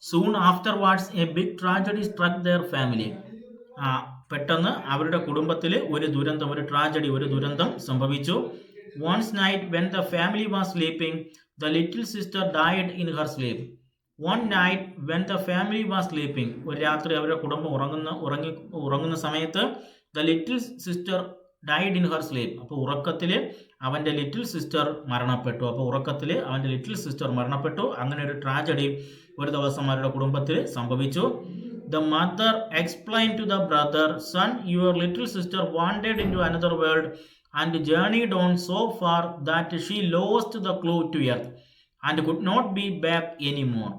Soon afterwards a big tragedy struck their family. ആ, പെട്ടെന്ന് അവരുടെ കുടുംബത്തിൽ ഒരു ദുരന്തം, ഒരു ദുരന്തം സംഭവിച്ചു. Once night when the family was sleeping, the little sister died in her sleep. One night when the family was sleeping, ഒരു രാത്രി അവരുടെ കുടുംബം ഉറങ്ങുന്ന സമയത്ത് the little sister died in her sleep. അപ്പോൾ ഉറക്കത്തിൽ അവൻ്റെ ലിറ്റിൽ സിസ്റ്റർ മരണപ്പെട്ടു. അങ്ങനെ ഒരു ട്രാജഡി ഒരു ദിവസം അവരുടെ കുടുംബത്തിൽ സംഭവിച്ചു. The mother explain to the brother, son, your little sister wandered into another world and journeyed on so far that she lost the clue to earth and could not be back anymore.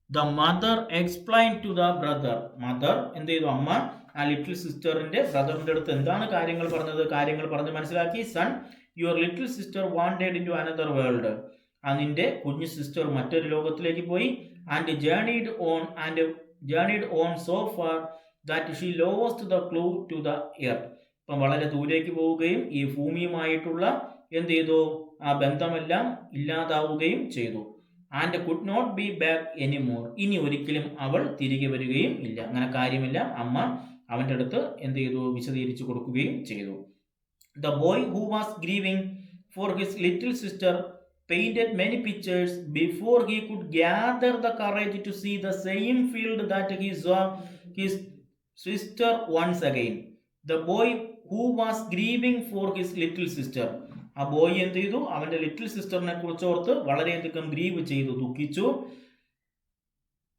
The mother explain to the brother. Mother എന്ത് ചെയ്തു? അമ്മ ആ little സിസ്റ്ററിന്റെ ബ്രദറിന്റെ അടുത്ത് എന്താണ് കാര്യങ്ങൾ പറഞ്ഞ് മനസ്സിലാക്കി. Son, your little sister wandered into another world. ആ നിന്റെ കുഞ്ഞു സിസ്റ്റർ മറ്റൊരു ലോകത്തിലേക്ക് പോയി. And journeyed on so far that she lost the clue to the earth. ഇപ്പം വളരെ ദൂരേക്ക് പോവുകയും ഈ ഭൂമിയുമായിട്ടുള്ള എന്ത് ചെയ്തു? ആ ബന്ധമെല്ലാം ഇല്ലാതാവുകയും ചെയ്തു. And could not be back anymore. ഇനി ഒരിക്കലും അവൾ തിരികെ വരികയും ഇല്ല. അങ്ങനെ കാര്യമെല്ലാം അമ്മ അവൻ്റെ അടുത്ത് എന്ത് ചെയ്തു? വിശദീകരിച്ചു കൊടുക്കുകയും ചെയ്തു. The boy who was grieving for his little sister painted many pictures before he could gather the courage to see the same field that he saw his sister once again. The boy who was grieving for his little sister. ആ boy എന്ത് ചെയ്തു? അവന്റെ little സിസ്റ്ററിനെ കുറിച്ച് ഓർത്ത് വളരെയധികം grieve ചെയ്തു, ദുഃഖിച്ചു.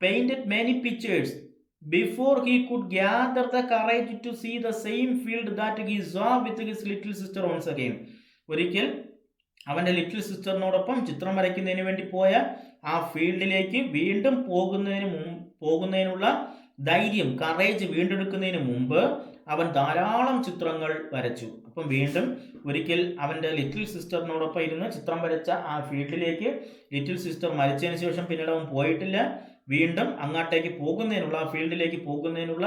Painted many pictures before he could gather the courage to see the same field that he saw with his little sister once again. ഒരിക്കൽ അവൻ്റെ ലിറ്റിൽ സിസ്റ്ററിനോടൊപ്പം ചിത്രം വരയ്ക്കുന്നതിന് വേണ്ടി പോയ ആ ഫീൽഡിലേക്ക് വീണ്ടും പോകുന്നതിനുള്ള ധൈര്യം, കറേജ് വീണ്ടെടുക്കുന്നതിന് മുമ്പ് അവൻ ധാരാളം ചിത്രങ്ങൾ വരച്ചു. അപ്പം വീണ്ടും ഒരിക്കൽ അവൻ്റെ ലിറ്റിൽ സിസ്റ്ററിനോടൊപ്പം ഇരുന്ന് ചിത്രം വരച്ച ആ ഫീൽഡിലേക്ക് ലിറ്റിൽ സിസ്റ്റർ മരിച്ചതിന് ശേഷം പിന്നീട് അവൻ പോയിട്ടില്ല. വീണ്ടും അങ്ങോട്ടേക്ക് പോകുന്നതിനുള്ള, ആ ഫീൽഡിലേക്ക് പോകുന്നതിനുള്ള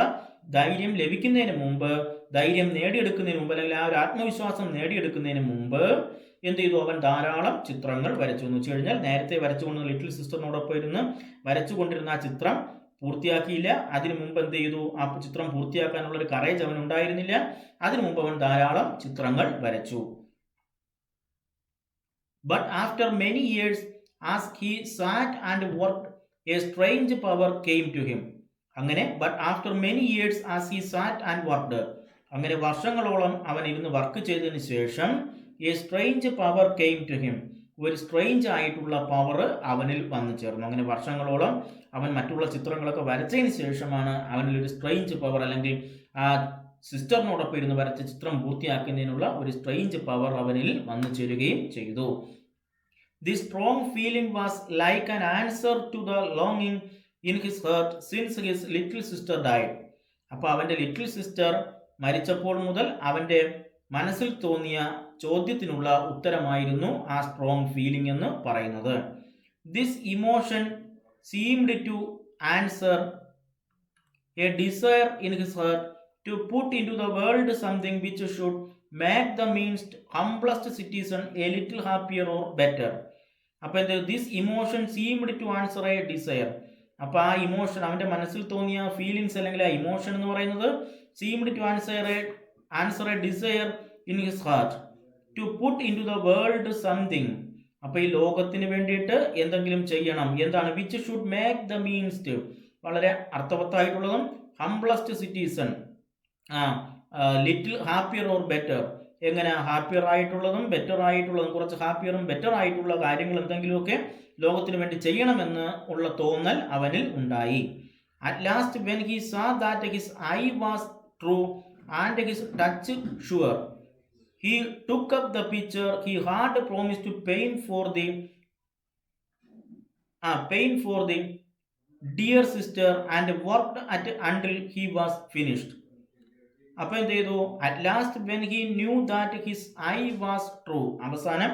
ധൈര്യം ലഭിക്കുന്നതിന് മുമ്പ്, ധൈര്യം നേടിയെടുക്കുന്നതിന് മുമ്പ്, അല്ലെങ്കിൽ ആ ഒരു ആത്മവിശ്വാസം നേടിയെടുക്കുന്നതിന് മുമ്പ് എന്ത് ചെയ്തു? അവൻ ധാരാളം ചിത്രങ്ങൾ വരച്ചു. എന്ന് വെച്ച് കഴിഞ്ഞാൽ നേരത്തെ വരച്ചുകൊണ്ട് ലിറ്റിൽ സിസ്റ്ററിനോടൊപ്പം ഇരുന്ന് വരച്ചുകൊണ്ടിരുന്ന ആ ചിത്രം പൂർത്തിയാക്കിയില്ല. അതിനു മുമ്പ് എന്ത് ചെയ്തു? ആ ചിത്രം പൂർത്തിയാക്കാനുള്ള ഒരു കറേജ് അവൻ ഉണ്ടായിരുന്നില്ല. അതിനു മുമ്പ് അവൻ ധാരാളം ചിത്രങ്ങൾ വരച്ചു. But after many years as he sat and worked a strange power came to him. അങ്ങനെ but after many years as he sat and worked, അങ്ങനെ വർഷങ്ങളോളം അവൻ ഇരുന്ന് വർക്ക് ചെയ്തതിന് ശേഷം a strange power came to him, ഒരു strange ആയിട്ടുള്ള power അവനിൽ വന്നു ചേർന്നു. അങ്ങനെ വർഷങ്ങളോളം അവൻ മറ്റുള്ള ചിത്രങ്ങളൊക്കെ വരച്ചതിന് ശേഷമാണ് അവനിൽ ഒരു സ്ട്രേഞ്ച് പവർ, അല്ലെങ്കിൽ ആ സിസ്റ്ററിനോടൊപ്പം ഇരുന്ന് വരച്ച ചിത്രം പൂർത്തിയാക്കുന്നതിനുള്ള ഒരു സ്ട്രേഞ്ച് പവർ അവനിൽ വന്നു ചേരുകയും ചെയ്തു. The strong feeling was like an answer to the ലോങ്ങിങ് in his heart since his little sister died. അപ്പോൾ അവൻ്റെ ലിറ്റിൽ സിസ്റ്റർ മരിച്ചപ്പോൾ മുതൽ അവൻ്റെ മനസ്സിൽ തോന്നിയ ചോദ്യത്തിനുള്ള ഉത്തരമായിരുന്നു ആ സ്ട്രോങ് ഫീലിംഗ് എന്ന് പറയുന്നത്. This emotion seemed to answer a desire in his heart to put into the world something which should make the meanest humblest citizen a little happier or better. അപ്പോൾ എന്ത്? This emotion seemed to answer a desire. അപ്പോൾ ആ emotion, അവൻ്റെ മനസ്സിൽ തോന്നിയ feelings അല്ലെങ്കിൽ ആ emotion എന്ന് പറയുന്നത് seemed to answer a desire in his heart to put into the world something. അപ്പോൾ ഈ ലോകത്തിന് വേണ്ടിയിട്ട് എന്തെങ്കിലും ചെയ്യണം. എന്താണ്? Which should make the meanest, വളരെ അർത്ഥവത്തായിട്ടുള്ളതും, humblest citizen, little happier or better, എങ്ങനെ ഹാപ്പിയർ ആയിട്ടുള്ളതും ബെറ്റർ ആയിട്ടുള്ളതും, കുറച്ച് ഹാപ്പിയറും ബെറ്റർ ആയിട്ടുള്ള കാര്യങ്ങൾ എന്തെങ്കിലുമൊക്കെ ലോകത്തിന് വേണ്ടി ചെയ്യണമെന്ന് ഉള്ള തോന്നൽ അവനിൽ ഉണ്ടായി. At last when he saw that his eye was true and his touch sure, he took up the picture he had promised to paint for the dear sister and worked at until he was finished. അപ്പോൾ എന്ത് ചെയ്തു? At last when he knew that his I was true, അവസാനം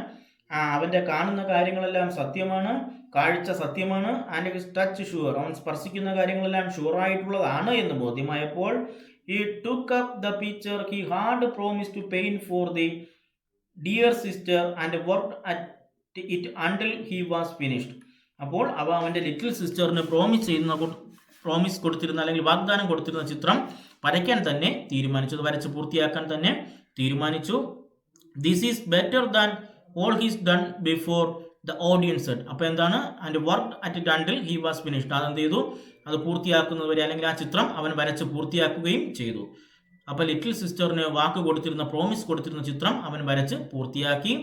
അവൻ്റെ കാണുന്ന കാര്യങ്ങളെല്ലാം സത്യമാണ്, കാഴ്ച സത്യമാണ്. ആൻഡ് ഹിസ് ടച്ച് ഷുവർ, അവൻ സ്പർശിക്കുന്ന കാര്യങ്ങളെല്ലാം ഷുവറായിട്ടുള്ളതാണ് എന്ന് ബോധ്യമായപ്പോൾ he took up the picture he had promised to paint for the dear sister and worked at it until he was finished. അപ്പോൾ അവൻ്റെ ലിറ്റിൽ സിസ്റ്ററിന് പ്രോമിസ് കൊടുത്തിരുന്ന അല്ലെങ്കിൽ വാഗ്ദാനം കൊടുത്തിരുന്ന ചിത്രം വരയ്ക്കാൻ തന്നെ തീരുമാനിച്ചു. അത് വരച്ച് പൂർത്തിയാക്കാൻ തന്നെ തീരുമാനിച്ചു. This is better than all he's done before the audience said. അപ്പോൾ എന്താണ്, and work at it until he was finished. അതെന്ത് ചെയ്തു, അത് പൂർത്തിയാക്കുന്നതുവരെ അല്ലെങ്കിൽ ആ ചിത്രം അവൻ വരച്ച് പൂർത്തിയാക്കുകയും ചെയ്തു. അപ്പോൾ ലിറ്റിൽ സിസ്റ്ററിന് വാക്ക് കൊടുത്തിരുന്ന പ്രോമിസ് കൊടുത്തിരുന്ന ചിത്രം അവൻ വരച്ച് പൂർത്തിയാക്കി.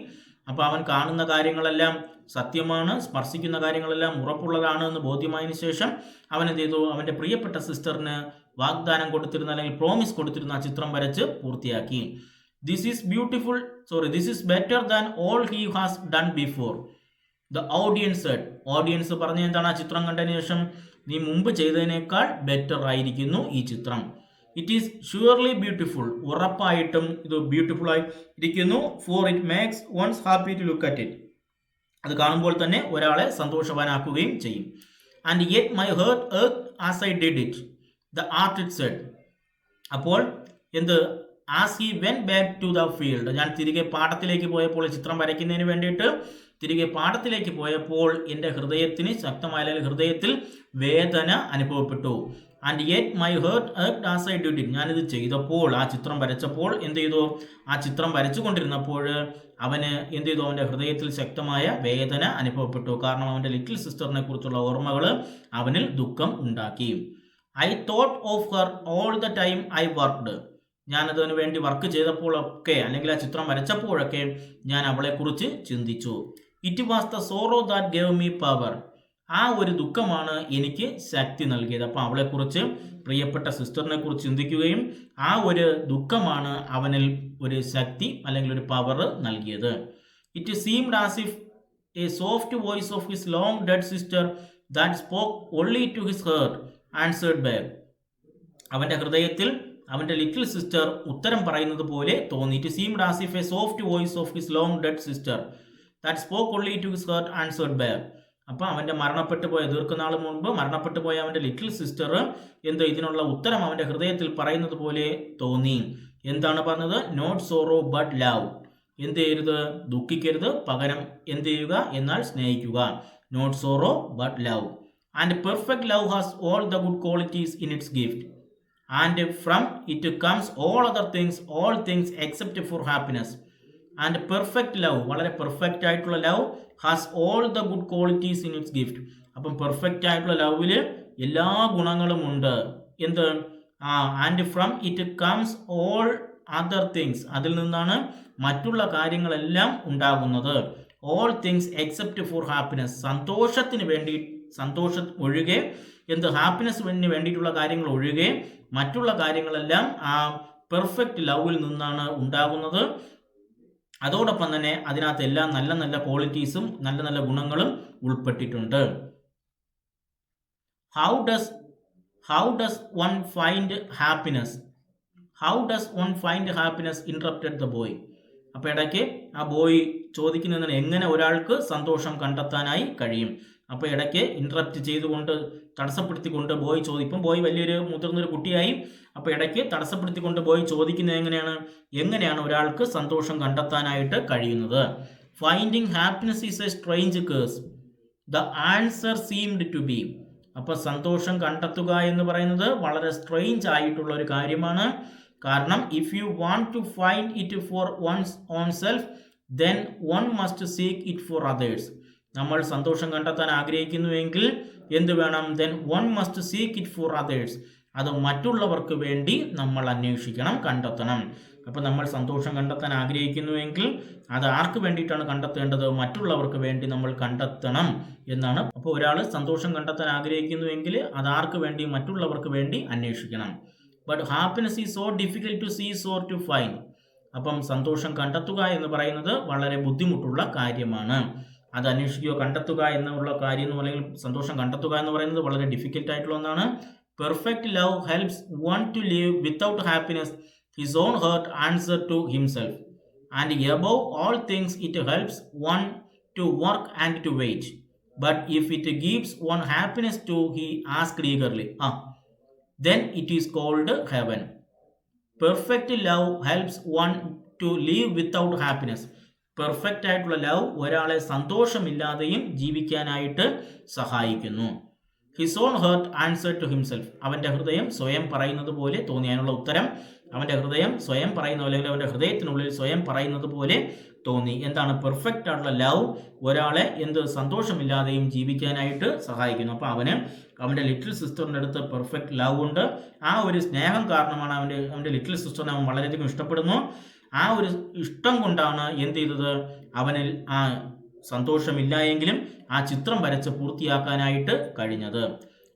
അപ്പോൾ അവൻ കാണുന്ന കാര്യങ്ങളെല്ലാം സത്യമാണ്, സ്പർശിക്കുന്ന കാര്യങ്ങളെല്ലാം ഉറപ്പുള്ളതാണ് എന്ന് ബോധ്യമായതിനു ശേഷം അവൻ എന്ത് ചെയ്തു, അവൻ്റെ പ്രിയപ്പെട്ട സിസ്റ്ററിന് വാഗ്ദാനം കൊടുത്തിരുന്ന അല്ലെങ്കിൽ പ്രോമിസ് കൊടുത്തിരുന്ന ആ ചിത്രം വരച്ച് പൂർത്തിയാക്കി. This is better than all he has done before the audience said. Audience പറഞ്ഞ എന്താണ്, ആ ചിത്രം കണ്ടതിന് ശേഷം നീ മുമ്പ് ചെയ്തതിനേക്കാൾ ബെറ്റർ ആയിരിക്കുന്നു ഈ ചിത്രം. It is surely beautiful. ഉറപ്പായിട്ടും ഇത് ബ്യൂട്ടിഫുൾ ആയി ഇരിക്കുന്നു. For it makes one's happy to look at it. അത് കാണുമ്പോൾ തന്നെ ഒരാളെ സന്തോഷവാനാക്കുകയും ചെയ്യും. And yet my heart ached as I did it the artist said. അപ്പോൾ എന്ത്, as he went back to the field. ഞാൻ തിരികെ പാടത്തിലേക്ക് പോയപ്പോൾ, ചിത്രം വരയ്ക്കുന്നതിന് വേണ്ടിയിട്ട് തിരികെ പാടത്തിലേക്ക് പോയപ്പോൾ എൻ്റെ ഹൃദയത്തിന് ശക്തമായ ഹൃദയത്തിൽ വേദന അനുഭവപ്പെട്ടു. And yet my heart ached as I did it. ഞാനിത് ചെയ്തപ്പോൾ, ആ ചിത്രം വരച്ചപ്പോൾ എന്ത് ചെയ്തു, ആ ചിത്രം വരച്ചു കൊണ്ടിരുന്നപ്പോൾ അവന് എന്ത് ചെയ്തു, അവൻ്റെ ഹൃദയത്തിൽ ശക്തമായ വേദന അനുഭവപ്പെട്ടു. കാരണം അവൻ്റെ ലിറ്റിൽ സിസ്റ്ററിനെ കുറിച്ചുള്ള ഓർമ്മകൾ അവനിൽ ദുഃഖം ഉണ്ടാക്കി. I thought of her all the time I worked. ഞാനതിനു വേണ്ടി വർക്ക് ചെയ്തപ്പോഴൊക്കെ അല്ലെങ്കിൽ ആ ചിത്രം വരച്ചപ്പോഴൊക്കെ ഞാൻ അവളെക്കുറിച്ച് ചിന്തിച്ചു. It was the sorrow that gave me power. ആ ഒരു ദുഃഖമാണ് എനിക്ക് ശക്തി നൽകിയത്. അപ്പം അവളെക്കുറിച്ച്, പ്രിയപ്പെട്ട സിസ്റ്ററിനെ കുറിച്ച് ചിന്തിക്കുകയും ആ ഒരു ദുഃഖമാണ് അവനിൽ ഒരു ശക്തി അല്ലെങ്കിൽ ഒരു പവർ നൽകിയത്. It seemed as if a soft voice of his long dead sister that spoke only to his heart answered back. അവൻ്റെ ഹൃദയത്തിൽ അവൻ്റെ ലിറ്റിൽ സിസ്റ്റർ ഉത്തരം പറയുന്നത് പോലെ തോന്നി. It seemed as if a soft voice of his long dead sister that spoke only to his heart answered back. അപ്പം അവൻ്റെ ദീർഘനാൾ മുൻപ് മരണപ്പെട്ടു പോയ അവൻ്റെ ലിറ്റിൽ സിസ്റ്റർ ഇതിനുള്ള ഉത്തരം അവൻ്റെ ഹൃദയത്തിൽ പറയുന്നത് പോലെ തോന്നി. എന്താണ് പറഞ്ഞത്, നോട്ട് സോറോ ബട്ട് ലവ്. എന്ത് ചെയ്യരുത്, ദുഃഖിക്കരുത്, പകരം എന്ത് ചെയ്യുക, എന്നാൽ സ്നേഹിക്കുക. Not sorrow but love. And perfect love has all the good qualities in its gift. And from it comes all things except for happiness. And perfect love, വളരെ perfect ആയിട്ടുള്ള love, has all the good qualities in its gift. അപ്പം perfect ആയിട്ടുള്ള ലവിൽ എല്ലാ ഗുണങ്ങളും ഉണ്ട്. And from it comes all other things. അതിൽ നിന്നാണ് മറ്റുള്ള കാര്യങ്ങളെല്ലാം ഉണ്ടാകുന്നത്. All things except for happiness. സന്തോഷം ഒഴികെ ഹാപ്പിനെസ്സിന് വേണ്ടിയിട്ടുള്ള കാര്യങ്ങൾ ഒഴികെ മറ്റുള്ള കാര്യങ്ങളെല്ലാം ആ പെർഫെക്റ്റ് ലവിൽ നിന്നാണ് ഉണ്ടാകുന്നത്. അതോടൊപ്പം തന്നെ അതിനകത്ത് എല്ലാം നല്ല നല്ല ക്വാളിറ്റീസും നല്ല നല്ല ഗുണങ്ങളും ഉൾപ്പെട്ടിട്ടുണ്ട്. How does one find happiness interrupted the boy. അപ്പോൾ ഇടയ്ക്ക് ആ ബോയ് ചോദിക്കുന്നതിന് എങ്ങനെ ഒരാൾക്ക് സന്തോഷം കണ്ടെത്താനായി കഴിയും. അപ്പോൾ ഇടയ്ക്ക് ഇൻട്രപ്റ്റ് ചെയ്തുകൊണ്ട്, തടസ്സപ്പെടുത്തിക്കൊണ്ട് ബോയ് ചോദിക്കും. ബോയ് വലിയൊരു മുതിർന്നൊരു കുട്ടിയായി. അപ്പോൾ ഇടയ്ക്ക് തടസ്സപ്പെടുത്തിക്കൊണ്ട് ബോയ് ചോദിക്കുന്നത് എങ്ങനെയാണ് ഒരാൾക്ക് സന്തോഷം കണ്ടെത്താനായിട്ട് കഴിയുന്നത്. Finding happiness is a strange case. The answer seemed to be. അപ്പോൾ സന്തോഷം കണ്ടെത്തുക എന്ന് പറയുന്നത് വളരെ സ്ട്രേഞ്ച് ആയിട്ടുള്ള ഒരു കാര്യമാണ്. കാരണം if you want to find it for one's own self then one must seek it for others. നമ്മൾ സന്തോഷം കണ്ടെത്താൻ ആഗ്രഹിക്കുന്നുവെങ്കിൽ എന്ത് വേണം, then one must seek it for others. അത് മറ്റുള്ളവർക്ക് വേണ്ടി നമ്മൾ അന്വേഷിക്കണം, കണ്ടെത്തണം. അപ്പോൾ നമ്മൾ സന്തോഷം കണ്ടെത്താൻ ആഗ്രഹിക്കുന്നുവെങ്കിൽ അത് ആർക്ക് വേണ്ടിയിട്ടാണ് കണ്ടെത്തേണ്ടത്, മറ്റുള്ളവർക്ക് വേണ്ടി നമ്മൾ കണ്ടെത്തണം എന്നാണ്. അപ്പോൾ ഒരാൾ സന്തോഷം കണ്ടെത്താൻ ആഗ്രഹിക്കുന്നുവെങ്കിൽ അത് ആർക്ക് വേണ്ടി, മറ്റുള്ളവർക്ക് വേണ്ടി അന്വേഷിക്കണം. But happiness is so difficult to seize or to find. അപ്പം സന്തോഷം കണ്ടെത്തുക എന്ന് പറയുന്നത് വളരെ ബുദ്ധിമുട്ടുള്ള കാര്യമാണ്. അത് അന്വേഷിക്കുകയോ കണ്ടെത്തുക എന്നുള്ള കാര്യം അല്ലെങ്കിൽ സന്തോഷം കണ്ടെത്തുക എന്ന് പറയുന്നത് വളരെ ഡിഫിക്കൽട്ട് ആയിട്ടുള്ള ഒന്നാണ്. Perfect love helps one to live without happiness his own heart answer to himself. And above all things it helps one to work and to wait. But if it gives one happiness too he asked eagerly, then it is called heaven. Perfect love helps one to live without happiness. Perfect ആയിട്ടുള്ള love ഒരാളെ സന്തോഷമില്ലാതെയും ജീവിക്കാനായിട്ട് സഹായിക്കുന്നു. His own heart answer to himself. അവൻ്റെ ഹൃദയം സ്വയം പറയുന്നത് പോലെ തോന്നി. അതിനുള്ള ഉത്തരം അവൻ്റെ ഹൃദയം സ്വയം പറയുന്ന അല്ലെങ്കിൽ അവൻ്റെ ഹൃദയത്തിനുള്ളിൽ സ്വയം പറയുന്നത് പോലെ തോന്നി. എന്താണ്? പെർഫെക്റ്റ് ആയിട്ടുള്ള ലവ് ഒരാളെ സന്തോഷമില്ലാതെയും ജീവിക്കാനായിട്ട് സഹായിക്കുന്നു. അപ്പോൾ അവൻ്റെ ലിറ്റിൽ സിസ്റ്ററിൻ്റെ അടുത്ത് പെർഫെക്റ്റ് ലവ് ഉണ്ട്. ആ ഒരു സ്നേഹം കാരണമാണ് അവൻ്റെ ലിറ്റിൽ സിസ്റ്ററിനെ അവൻ വളരെയധികം ഇഷ്ടപ്പെടുന്നു. ആ ഒരു ഇഷ്ടം കൊണ്ടാണ് എന്ത് ചെയ്തത്? അവനിൽ ആ സന്തോഷമില്ല എങ്കിലും ആ ചിത്രം വരച്ച് പൂർത്തിയാക്കാനായിട്ട് കഴിഞ്ഞത്.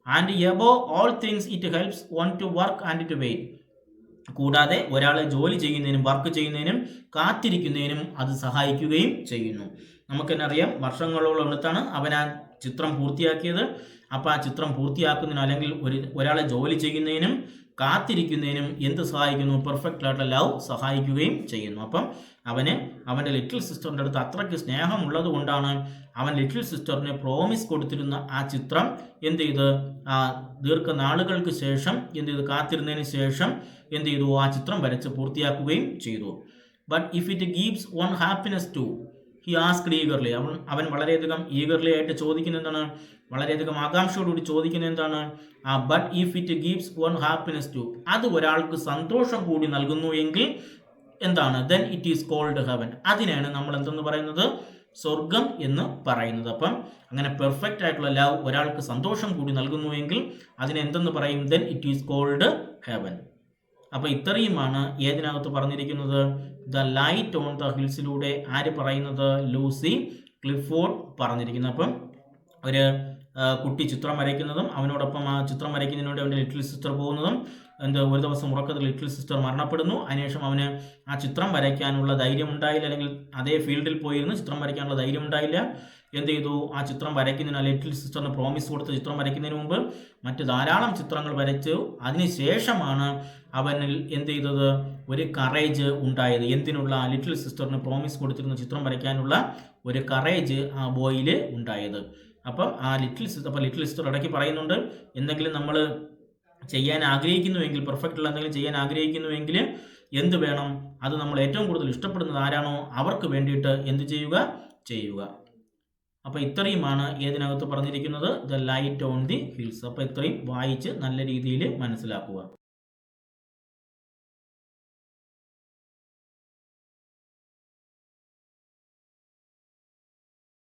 And above all things it helps one to work and to wait. കൂടാതെ ഒരാളെ ജോലി ചെയ്യുന്നതിനും വർക്ക് ചെയ്യുന്നതിനും കാത്തിരിക്കുന്നതിനും അത് സഹായിക്കുകയും ചെയ്യുന്നു. നമുക്ക് തന്നെ അറിയാം, വർഷങ്ങളോളം എടുത്താണ് അവൻ ആ ചിത്രം പൂർത്തിയാക്കിയത്. അപ്പോൾ ആ ചിത്രം പൂർത്തിയാക്കുന്നതിനും അല്ലെങ്കിൽ ഒരാളെ ജോലി ചെയ്യുന്നതിനും കാത്തിരിക്കുന്നതിനും എന്ത് സഹായിക്കുന്നു? പെർഫെക്റ്റ് ആയിട്ടുള്ള ലവ് സഹായിക്കുകയും ചെയ്യുന്നു. അപ്പം അവൻ്റെ ലിറ്റിൽ സിസ്റ്ററിൻ്റെ അടുത്ത് അത്രയ്ക്ക് സ്നേഹമുള്ളത് കൊണ്ടാണ് അവൻ ലിറ്റിൽ സിസ്റ്ററിന് പ്രോമിസ് കൊടുത്തിരുന്ന ആ ചിത്രം എന്ത് ചെയ്ത് ആ ദീർഘനാളുകൾക്ക് ശേഷം എന്ത് ചെയ്ത് കാത്തിരുന്നതിന് ശേഷം എന്ത് ചെയ്തു? ആ ചിത്രം വരച്ച് പൂർത്തിയാക്കുകയും ചെയ്തു. But if it gives one happiness too he asked eagerly. അവൻ വളരെയധികം ഈഗർലി ആയിട്ട് ചോദിക്കുന്ന എന്താണ്? വളരെയധികം ആകാംക്ഷയോടുകൂടി ചോദിക്കുന്ന എന്താണ്? But if it gives one happiness too, അത് ഒരാൾക്ക് സന്തോഷം കൂടി നൽകുന്നു എങ്കിൽ എന്താണ്? Then it is called heaven. അതിനാണ് നമ്മൾ എന്തെന്ന് പറയുന്നത്? സ്വർഗം എന്ന് പറയുന്നത്. അപ്പം അങ്ങനെ പെർഫെക്റ്റ് ആയിട്ടുള്ള ലവ് ഒരാൾക്ക് സന്തോഷം കൂടി നൽകുന്നുവെങ്കിൽ അതിനെ എന്തെന്ന് പറയും? Then it is called heaven. അപ്പോൾ ഇത്രയുമാണ് ഏതിനകത്ത് പറഞ്ഞിരിക്കുന്നത്? ദ ലൈറ്റ് ഓൺ ദ ഹിൽസിലൂടെ ആര് പറയുന്നത്? ലൂസി ക്ലിഫോർഡ് പറഞ്ഞിരിക്കുന്നത്. അപ്പം ഒരു കുട്ടി ചിത്രം വരയ്ക്കുന്നതും അവനോടൊപ്പം ആ ചിത്രം വരയ്ക്കുന്നതിന് വേണ്ടി അവൻ്റെ ലിറ്റിൽ സിസ്റ്റർ പോകുന്നതും ഒരു ദിവസം ഉറക്കത്തിൽ ലിറ്റിൽ സിസ്റ്റർ മരണപ്പെടുന്നു. അതിനുശേഷം അവന് ആ ചിത്രം വരയ്ക്കാനുള്ള ധൈര്യം ഉണ്ടായില്ല, അല്ലെങ്കിൽ അതേ ഫീൽഡിൽ പോയിരുന്നു ചിത്രം വരയ്ക്കാനുള്ള ധൈര്യം ഉണ്ടായില്ല. എന്ത് ചെയ്തു? ആ ചിത്രം വരയ്ക്കുന്നതിന് ലിറ്റിൽ സിസ്റ്ററിന് പ്രോമിസ് കൊടുത്ത ചിത്രം വരയ്ക്കുന്നതിന് മുമ്പ് മറ്റ് ധാരാളം ചിത്രങ്ങൾ വരച്ചു. അതിനുശേഷമാണ് അവനിൽ എന്ത് ചെയ്തത്? ഒരു കറേജ് ഉണ്ടായത്. എന്തിനുള്ള? ലിറ്റിൽ സിസ്റ്ററിന് പ്രോമിസ് കൊടുത്തിരുന്ന ചിത്രം വരയ്ക്കാനുള്ള ഒരു കറേജ് ആ ബോയിൽ ഉണ്ടായത്. അപ്പം ആ ലിറ്റിൽ സിസ്റ്റർ ഇടയ്ക്ക് പറയുന്നുണ്ട്, എന്തെങ്കിലും നമ്മൾ ചെയ്യാൻ ആഗ്രഹിക്കുന്നുവെങ്കിൽ, പെർഫെക്റ്റ് ഉള്ള എന്തെങ്കിലും ചെയ്യാൻ ആഗ്രഹിക്കുന്നുവെങ്കിൽ എന്ത് വേണം? അത് നമ്മൾ ഏറ്റവും കൂടുതൽ ഇഷ്ടപ്പെടുന്നത് ആരാണോ അവർക്ക് വേണ്ടിയിട്ട് എന്ത് ചെയ്യുക. അപ്പോൾ ഇത്രയുമാണ് ഏതിനകത്ത് പറഞ്ഞിരിക്കുന്നത്? The light on the hills. അപ്പോൾ ഇത്രയും വായിച്ച് നല്ല രീതിയിൽ മനസ്സിലാക്കുക.